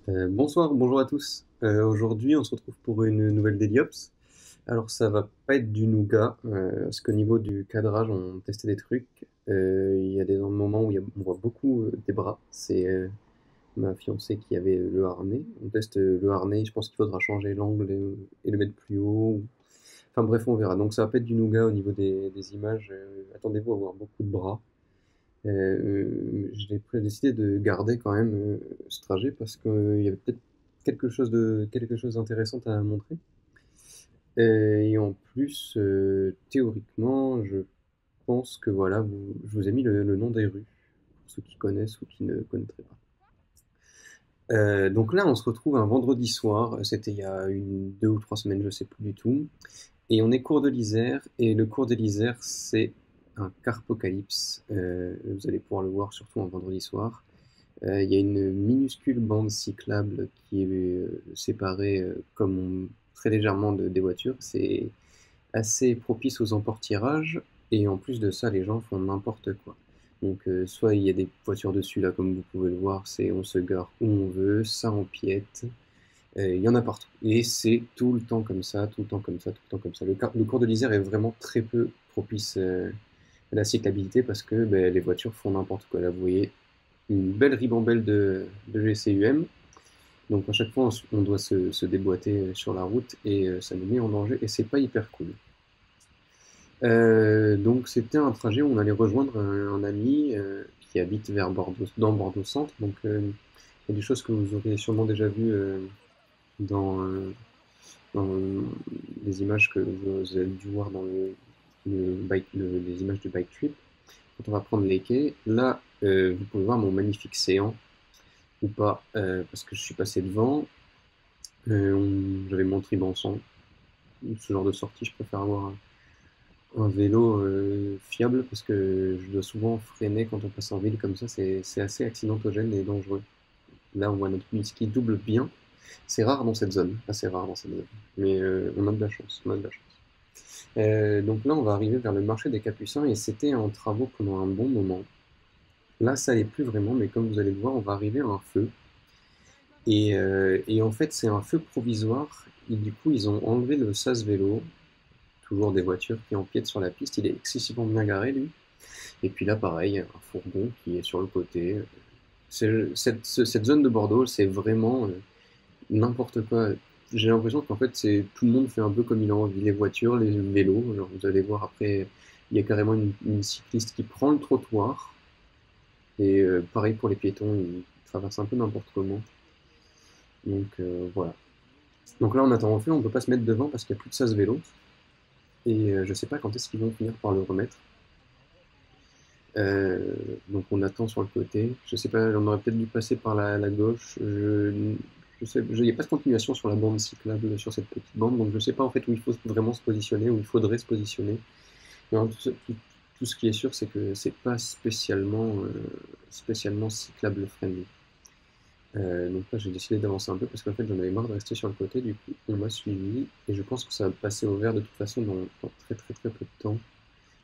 Bonsoir, bonjour à tous. Aujourd'hui, on se retrouve pour une nouvelle Daily Ops. Alors, ça va pas être du nougat, parce qu'au niveau du cadrage, on testait des trucs. Il y a des moments où on voit beaucoup des bras. C'est ma fiancée qui avait le harnais. On teste le harnais. Je pense qu'il faudra changer l'angle et le mettre plus haut. Enfin bref, on verra. Donc, ça va pas être du nougat au niveau des images. Attendez-vous à voir beaucoup de bras. J'ai décidé de garder quand même ce trajet parce qu'il y avait peut-être quelque chose d'intéressant à montrer. Et en plus, théoriquement, je pense que voilà, je vous ai mis le nom des rues, pour ceux qui connaissent ou qui ne connaîtraient pas. Donc là, on se retrouve un vendredi soir, c'était il y a 2 ou 3 semaines, je sais plus du tout, et on est cours de l'Isère, et le cours de l'Isère, c'est un carpocalypse. Vous allez pouvoir le voir surtout un vendredi soir. Il y a une minuscule bande cyclable qui est séparée très légèrement des voitures. C'est assez propice aux emportirages et en plus de ça, les gens font n'importe quoi. Donc soit il y a des voitures dessus là comme vous pouvez le voir, c'est on se gare où on veut, ça empiète, il y en a partout. Et c'est tout le temps comme ça, tout le temps comme ça, tout le temps comme ça. Le cours de l'Isère est vraiment très peu propice à la cyclabilité parce que ben, les voitures font n'importe quoi. Là, vous voyez, une belle ribambelle de GCUM. Donc à chaque fois, on doit se déboîter sur la route et ça nous met en danger et c'est pas hyper cool. Donc c'était un trajet où on allait rejoindre un ami qui habite vers Bordeaux, dans Bordeaux Centre. Donc il y a des choses que vous aurez sûrement déjà vues dans, dans les images que vous avez dû voir dans les images du bike trip. Quand on va prendre les quais, là vous pouvez voir mon magnifique séant ou pas, parce que je suis passé devant. J'avais mon Tribanson. Ce genre de sortie, je préfère avoir un vélo fiable parce que je dois souvent freiner quand on passe en ville comme ça. C'est assez accidentogène et dangereux. Là, on voit notre bus qui double bien. C'est rare dans cette zone, assez rare dans cette zone. Mais on a de la chance, on a de la chance. Donc là, on va arriver vers le marché des Capucins et c'était en travaux pendant un bon moment. Là, ça n'est plus vraiment, mais comme vous allez le voir, on va arriver à un feu. Et en fait, c'est un feu provisoire. Et du coup, ils ont enlevé le sas vélo, toujours des voitures qui empiètent sur la piste. Il est excessivement bien garé, lui. Et puis là, pareil, un fourgon qui est sur le côté. Cette zone de Bordeaux, c'est vraiment n'importe quoi. J'ai l'impression qu'en fait, tout le monde fait un peu comme il a envie. Les voitures, les vélos. Genre, vous allez voir après, il y a carrément une cycliste qui prend le trottoir. Et pareil pour les piétons, ils traversent un peu n'importe comment. Donc voilà. Donc là, on attend en fait, on peut pas se mettre devant parce qu'il n'y a plus de sas vélo. Et je sais pas quand est-ce qu'ils vont finir par le remettre. Euh, donc on attend sur le côté. Je sais pas, on aurait peut-être dû passer par la gauche. Je sais, il n'y a pas de continuation sur la bande cyclable, sur cette petite bande, donc je sais pas en fait où il faut vraiment se positionner, où il faudrait se positionner. Mais tout ce qui est sûr, c'est que c'est pas spécialement cyclable friendly. Donc là, j'ai décidé d'avancer un peu parce qu'en fait, j'en avais marre de rester sur le côté. Du coup, on m'a suivi et je pense que ça va passer au vert de toute façon dans très très très peu de temps.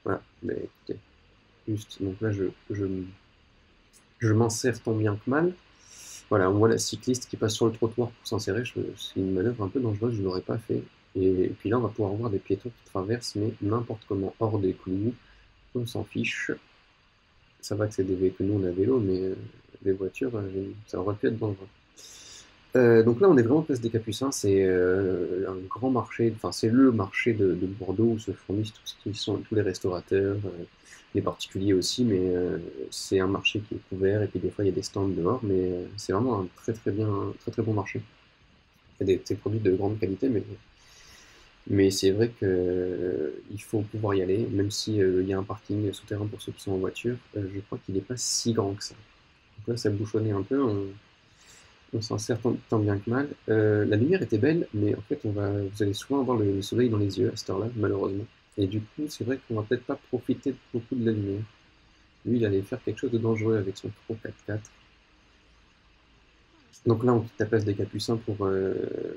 Voilà, mais écoutez, juste, donc là, je m'insère tant bien que mal. Voilà, on voit la cycliste qui passe sur le trottoir pour s'insérer. C'est une manœuvre un peu dangereuse, je ne l'aurais pas fait. Et puis là, on va pouvoir voir des piétons qui traversent, mais n'importe comment, hors des clous. On s'en fiche. Ça va que c'est des véhicules, nous on a vélo, mais les voitures, ça aurait pu être dangereux. Donc là, on est vraiment place des Capucins. C'est un grand marché, enfin, c'est le marché de Bordeaux où se fournissent tous les restaurateurs, les particuliers aussi, mais c'est un marché qui est couvert et puis des fois il y a des stands dehors, mais c'est vraiment un très très bon marché. Il y a des produits de grande qualité, mais c'est vrai que il faut pouvoir y aller, même si il y a un parking souterrain pour ceux qui sont en voiture. Je crois qu'il n'est pas si grand que ça. Donc là, ça bouchonnait un peu. On s'en sert tant bien que mal. La lumière était belle, mais en fait, vous allez souvent avoir le soleil dans les yeux à cette heure-là, malheureusement. Et du coup, c'est vrai qu'on va peut-être pas profiter beaucoup de la lumière. Lui, il allait faire quelque chose de dangereux avec son Pro 4x4. Donc là, on quitte la place des Capucins pour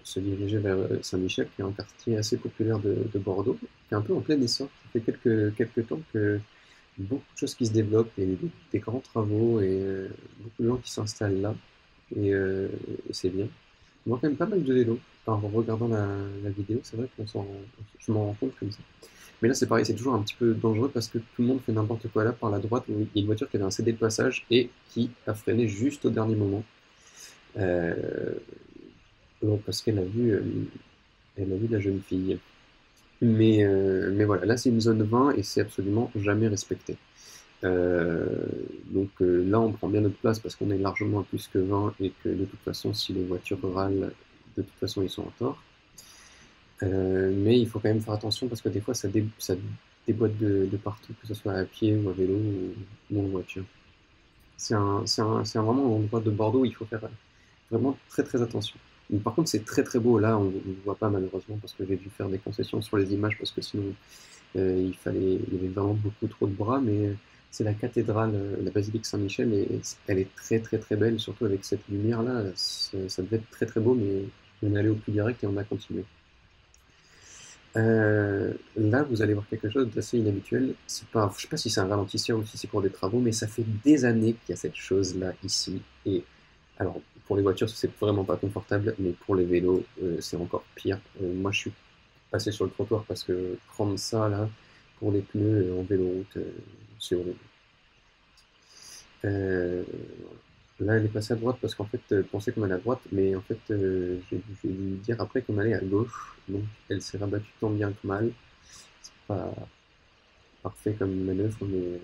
se diriger vers Saint-Michel, qui est un quartier assez populaire de Bordeaux, qui est un peu en plein essor. Ça fait quelques temps que beaucoup de choses qui se développent, et des grands travaux et beaucoup de gens qui s'installent là. et c'est bien. On voit quand même pas mal de vélos. En regardant la vidéo, c'est vrai je m'en rends compte comme ça. Mais là, c'est pareil, c'est toujours un petit peu dangereux parce que tout le monde fait n'importe quoi. Là, par la droite, il y a une voiture qui avait un CD de passage et qui a freiné juste au dernier moment. Euh, donc, parce elle a vu la jeune fille. Mais voilà, là, c'est une zone 20 et c'est absolument jamais respecté. Euh, là, on prend bien notre place parce qu'on est largement à plus que 20 et que de toute façon, si les voitures râlent, de toute façon, ils sont en tort. Mais il faut quand même faire attention parce que des fois, ça déboîte de partout, que ce soit à pied ou à vélo ou en voiture. C'est vraiment un endroit de Bordeaux où il faut faire vraiment très très attention. Mais par contre, c'est très très beau. Là, on ne voit pas malheureusement parce que j'ai dû faire des concessions sur les images parce que sinon, il y avait vraiment beaucoup trop de bras. Mais c'est la cathédrale, la basilique Saint-Michel, et elle est très très très belle, surtout avec cette lumière-là. Ça devait être très très beau, mais on est allé au plus direct et on a continué. Là, vous allez voir quelque chose d'assez inhabituel. C'est pas, je sais pas si c'est un ralentisseur ou si c'est pour des travaux, mais ça fait des années qu'il y a cette chose-là ici. Et alors, pour les voitures, c'est vraiment pas confortable, mais pour les vélos, c'est encore pire. Moi, je suis passé sur le trottoir parce que prendre ça là pour les pneus en vélo-route, c'est horrible. Euh, Là, elle est passée à droite parce qu'en fait, elle pensait qu'on allait à droite, mais en fait, j'ai dû dire après qu'on allait à gauche. Donc, elle s'est rabattue tant bien que mal. C'est pas parfait comme manœuvre, mais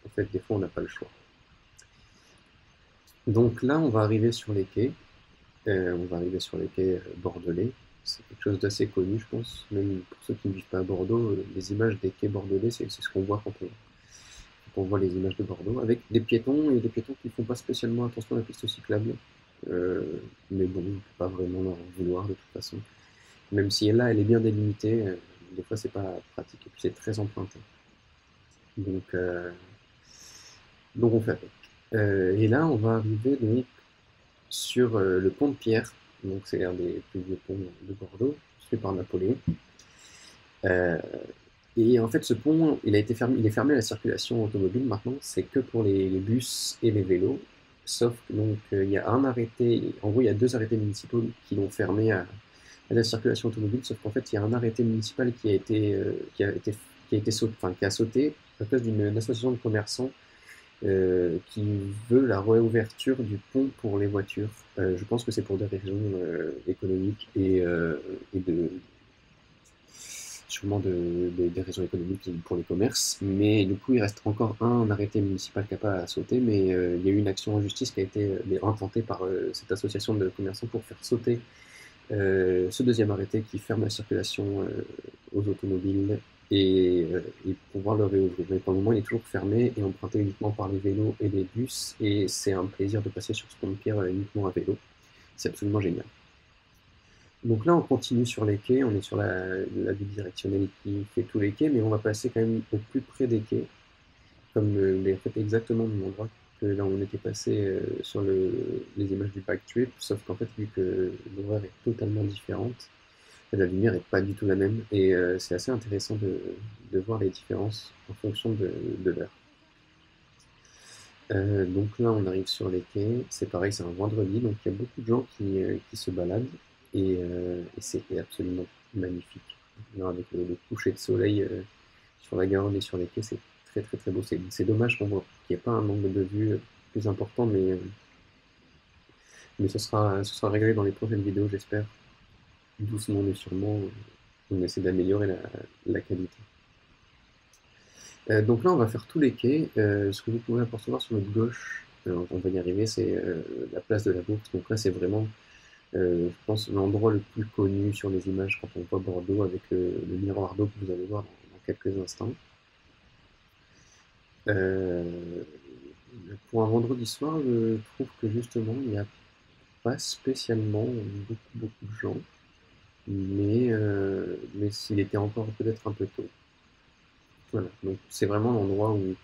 en fait, des fois, on n'a pas le choix. Donc là, on va arriver sur les quais. On va arriver sur les quais bordelais. C'est quelque chose d'assez connu, je pense. Même pour ceux qui ne vivent pas à Bordeaux, les images des quais bordelais, c'est ce qu'on voit quand on voit les images de Bordeaux, avec des piétons et des piétons qui ne font pas spécialement attention à la piste cyclable. Euh, mais bon, on ne peut pas vraiment leur en vouloir de toute façon. Même si là, elle est bien délimitée, des fois, c'est pas pratique et puis c'est très emprunté. Donc, euh, donc on fait avec. Et là, on va arriver donc sur le pont de Pierre. Donc c'est un des plus vieux ponts de Bordeaux, fait par Napoléon. Euh, et en fait, ce pont, il est fermé à la circulation automobile maintenant. C'est que pour les bus et les vélos. Sauf que donc il y a un arrêté, en gros il y a deux arrêtés municipaux qui l'ont fermé à la circulation automobile. Sauf qu'en fait il y a un arrêté municipal qui a sauté à cause d'une association de commerçants qui veut la réouverture du pont pour les voitures. Je pense que c'est pour des raisons économiques et sûrement des raisons économiques pour les commerces. Mais du coup, il reste encore un arrêté municipal qui n'a pas à sauter, mais il y a eu une action en justice qui a été intentée par cette association de commerçants pour faire sauter ce deuxième arrêté qui ferme la circulation aux automobiles et pouvoir le réouvrir. Mais pour le moment, il est toujours fermé et emprunté uniquement par les vélos et les bus. Et c'est un plaisir de passer sur ce pont de pierre uniquement à vélo. C'est absolument génial. Donc là, on continue sur les quais. On est sur la bidirectionnelle qui fait tous les quais, mais on va passer quand même au plus près des quais, comme en fait exactement au même endroit que là où on était passé sur les images du back trip, sauf qu'en fait, vu que l'horaire est totalement différente, la lumière n'est pas du tout la même et c'est assez intéressant de voir les différences en fonction de l'heure. Donc là, on arrive sur les quais. C'est pareil, c'est un vendredi, donc il y a beaucoup de gens qui se baladent et c'est absolument magnifique. Là, avec le coucher de soleil sur la Garonne et sur les quais, c'est très très très beau. C'est dommage qu'on voit qu'il n'y ait pas un angle de vue plus important, mais ce sera réglé dans les prochaines vidéos, j'espère. Doucement mais sûrement, on essaie d'améliorer la qualité. Donc là, on va faire tous les quais. Ce que vous pouvez apercevoir sur notre gauche, on va y arriver, c'est la place de la Bourse. Donc là, c'est vraiment, je pense, l'endroit le plus connu sur les images quand on voit Bordeaux avec le miroir d'eau que vous allez voir dans quelques instants. Euh, pour un vendredi soir, je trouve que justement, il n'y a pas spécialement beaucoup de gens, mais s'il était encore peut-être un peu tôt. Voilà, donc c'est vraiment l'endroit où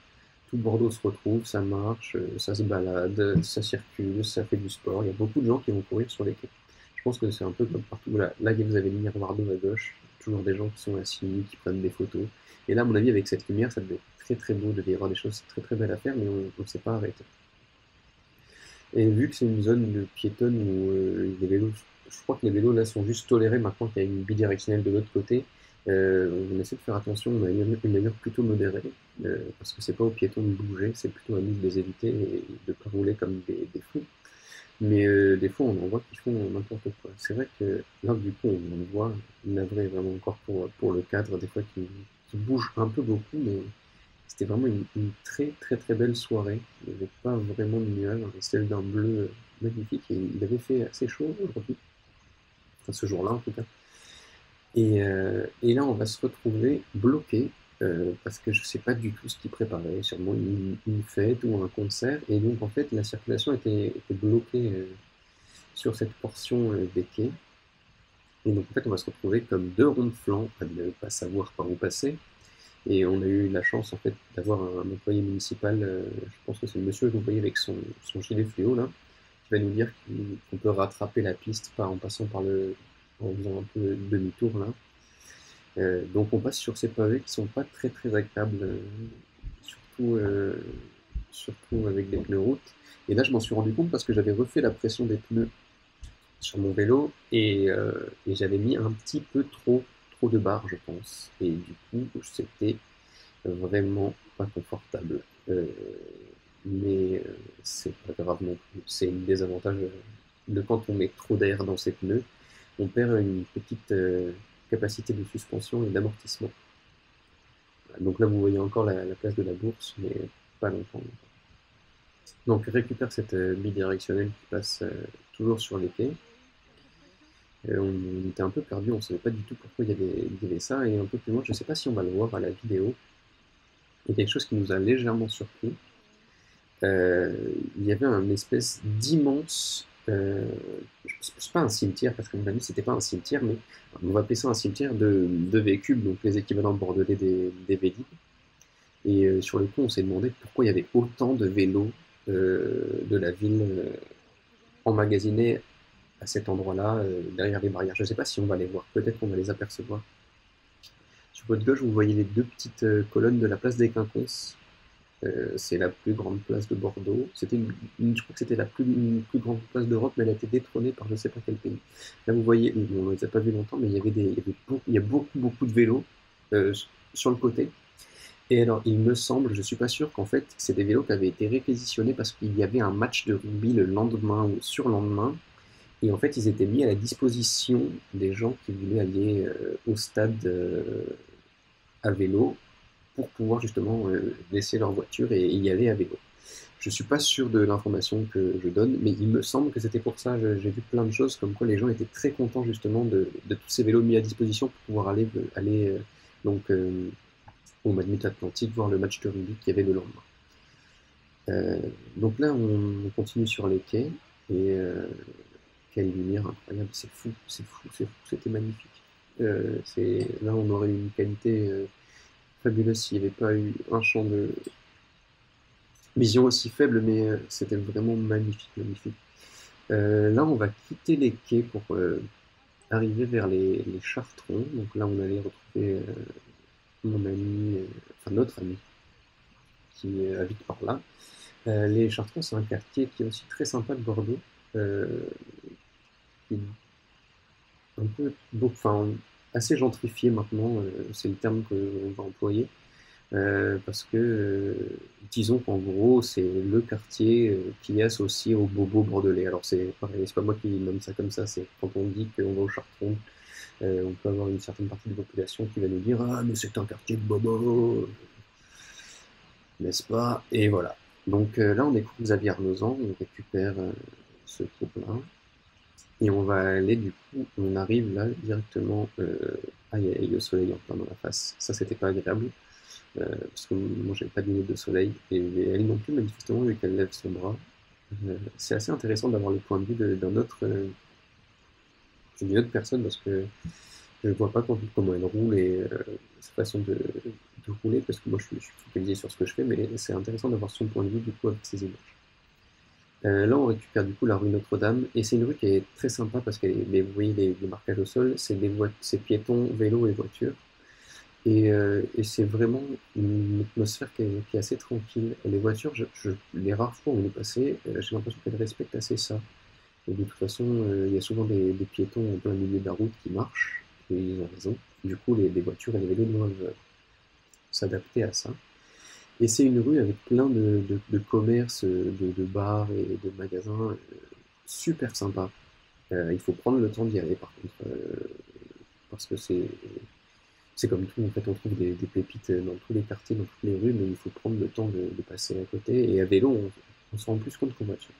tout Bordeaux se retrouve, ça marche, ça se balade, ça circule, ça fait du sport. Il y a beaucoup de gens qui vont courir sur les quais. Je pense que c'est un peu comme partout. Là, vous avez le miroir d'eau à gauche, toujours des gens qui sont assis, qui prennent des photos. Et là, à mon avis, avec cette lumière, ça devait être très très beau, il devait y avoir des choses très très belles à faire, mais on ne s'est pas arrêté. Et vu que c'est une zone de piétonne où les vélos, je crois que les vélos là sont juste tolérés maintenant qu'il y a une bidirectionnelle de l'autre côté, on essaie de faire attention, on a une allure plutôt modérée, parce que c'est pas aux piétons de bouger, c'est plutôt à nous de les éviter et de pas rouler comme des fous. Mais des fois, on en voit qui font n'importe quoi. C'est vrai que là, du coup, on en voit, navré vraiment encore pour le cadre, des fois qui bouge un peu beaucoup, mais c'était vraiment une très très très belle soirée. Il n'y avait pas vraiment de nuages, un ciel d'un bleu magnifique, et il avait fait assez chaud aujourd'hui, enfin ce jour-là en tout cas. Et là, on va se retrouver bloqué parce que je ne sais pas du tout ce qu'ils préparaient, sûrement une fête ou un concert. Et donc, en fait, la circulation était bloquée sur cette portion des quais. Et donc, en fait, on va se retrouver comme deux ronds de flanc à ne pas savoir par où passer. Et on a eu la chance, en fait, d'avoir un employé municipal, je pense que c'est le monsieur que vous voyez avec son gilet fluo, là, qui va nous dire qu'on peut rattraper la piste en passant en faisant un peu demi-tour, là. Donc on passe sur ces pavés qui sont pas très très agréables, surtout, surtout avec des pneus route. Et là je m'en suis rendu compte parce que j'avais refait la pression des pneus sur mon vélo et j'avais mis un petit peu trop de barre je pense. Et du coup c'était vraiment pas confortable. Mais c'est pas grave non plus. C'est une désavantage de quand on met trop d'air dans ses pneus. On perd une petite capacité de suspension et d'amortissement. Donc là, vous voyez encore la place de la bourse, mais pas longtemps. Donc récupère cette bidirectionnelle qui passe toujours sur les quais. On était un peu perdu, on ne savait pas du tout pourquoi il y avait ça. Et un peu plus loin, je ne sais pas si on va le voir à la vidéo, il y a quelque chose qui nous a légèrement surpris. Il y avait un espèce d'immense, c'est pas un cimetière, parce que mon avis c'était pas un cimetière, mais on va appeler ça un cimetière de véhicules, donc les équivalents bordelais des Vélib. Et sur le coup, on s'est demandé pourquoi il y avait autant de vélos de la ville emmagasinés à cet endroit-là, derrière les barrières. Je ne sais pas si on va les voir, peut-être qu'on va les apercevoir. Sur votre gauche, vous voyez les deux petites colonnes de la place des Quinconces. C'est la plus grande place de Bordeaux. Je crois que c'était la plus grande place d'Europe, mais elle a été détrônée par je ne sais pas quel pays. Là, vous voyez, on ne les a pas vus longtemps, mais il y a beaucoup de vélos euh, sur le côté. Et alors, il me semble, je ne suis pas sûr qu'en fait, c'est des vélos qui avaient été réquisitionnés parce qu'il y avait un match de rugby le lendemain ou surlendemain. Et en fait, ils étaient mis à la disposition des gens qui voulaient aller au stade à vélo pour pouvoir justement laisser leur voiture et y aller à vélo. Je ne suis pas sûr de l'information que je donne, mais il me semble que c'était pour ça. J'ai vu plein de choses comme quoi les gens étaient très contents justement de tous ces vélos mis à disposition pour pouvoir aller donc, au Madrid Atlantique voir le match de rugby qu'il y avait le lendemain. Donc là, on continue sur les quais et quelle lumière incroyable, c'est fou, c'était magnifique. Là, on aurait eu une qualité fabuleuse s'il n'y avait pas eu un champ de vision aussi faible, mais c'était vraiment magnifique, magnifique. Là, on va quitter les quais pour arriver vers les Chartrons. Donc là, on allait retrouver mon ami, enfin notre ami, qui habite par là. Les Chartrons, c'est un quartier qui est aussi très sympa de Bordeaux, qui est un peu, enfin, assez gentrifié maintenant, c'est le terme qu'on va employer. Parce que disons qu'en gros c'est le quartier qui est associé au bobo bordelais. Alors c'est pareil, c'est pas moi qui nomme ça comme ça, c'est quand on dit qu'on va au Chartron, on peut avoir une certaine partie de la population qui va nous dire ah mais c'est un quartier de bobo, n'est-ce pas? Et voilà. Donc là on écoute Xavier Arnozan, on récupère ce groupe-là et on va aller du coup, on arrive là directement, aïe aïe, le soleil en plein dans la face, ça c'était pas agréable. Parce que moi j'avais pas de lunettes de soleil et elle non plus manifestement vu qu'elle lève son bras. C'est assez intéressant d'avoir le point de vue d'une autre personne parce que je ne vois pas comment elle roule et sa façon de rouler parce que moi je suis focalisé sur ce que je fais mais c'est intéressant d'avoir son point de vue du coup avec ces images. Là on récupère du coup la rue Notre-Dame et c'est une rue qui est très sympa parce que vous voyez les marquages au sol, c'est piétons, vélos et voitures. Et c'est vraiment une atmosphère qui est assez tranquille. Les voitures, les rares fois où on est passé, j'ai l'impression qu'elles respectent assez ça. Et de toute façon, il y a souvent des piétons en plein milieu de la route qui marchent, et ils ont raison. Du coup, les voitures et les vélos doivent s'adapter à ça. Et c'est une rue avec plein de commerces, de bars et de magasins super sympas. Il faut prendre le temps d'y aller par contre, parce que c'est comme tout, en fait, on trouve des pépites dans tous les quartiers, dans toutes les rues, mais il faut prendre le temps de passer à côté. Et à vélo, on se rend plus compte qu'en voiture.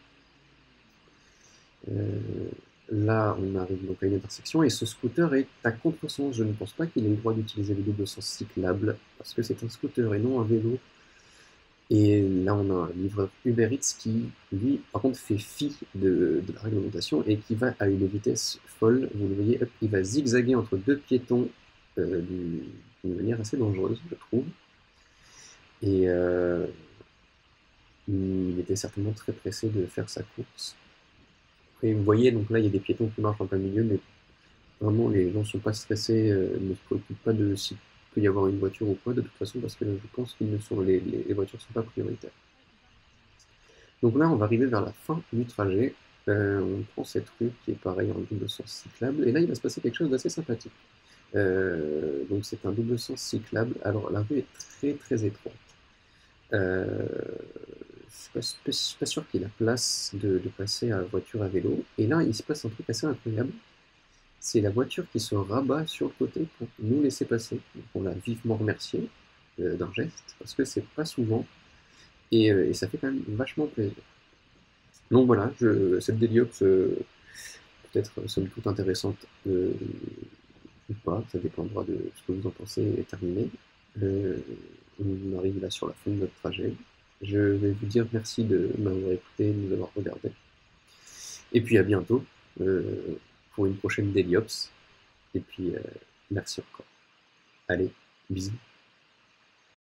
Euh, Là, on arrive donc à une intersection et ce scooter est à contresens. Je ne pense pas qu'il ait le droit d'utiliser les doubles sens cyclables parce que c'est un scooter et non un vélo. Et là, on a un livreur Uber Eats qui, lui, par contre, fait fi de la réglementation et qui va à une vitesse folle. Vous le voyez, hop, il va zigzaguer entre deux piétons d'une manière assez dangereuse, je trouve. Et il était certainement très pressé de faire sa course. Et vous voyez, donc là, il y a des piétons qui marchent en plein milieu, mais vraiment, les gens ne sont pas stressés, ne se préoccupent pas de s'il peut y avoir une voiture ou quoi, de toute façon, parce que je pense que les voitures ne sont pas prioritaires. Donc là, on va arriver vers la fin du trajet. On prend cette rue qui est pareil en double sens cyclable. Et là, il va se passer quelque chose d'assez sympathique. Donc c'est un double sens cyclable. Alors la rue est très très étroite. Euh, je ne suis pas sûr qu'il y ait la place de passer à voiture à vélo. Et là, il se passe un truc assez incroyable. C'est la voiture qui se rabat sur le côté pour nous laisser passer. Donc on l'a vivement remercié d'un geste, parce que c'est pas souvent. Et ça fait quand même vachement plaisir. Donc voilà, cette Deliops peut-être somme toute intéressante ou pas, ça dépendra de ce que vous en pensez est terminé. Euh, on arrive là sur la fin de notre trajet. Je vais vous dire merci de m'avoir écouté, de nous avoir regardé. Et puis à bientôt pour une prochaine Deliops. Et puis merci encore. Allez, bisous.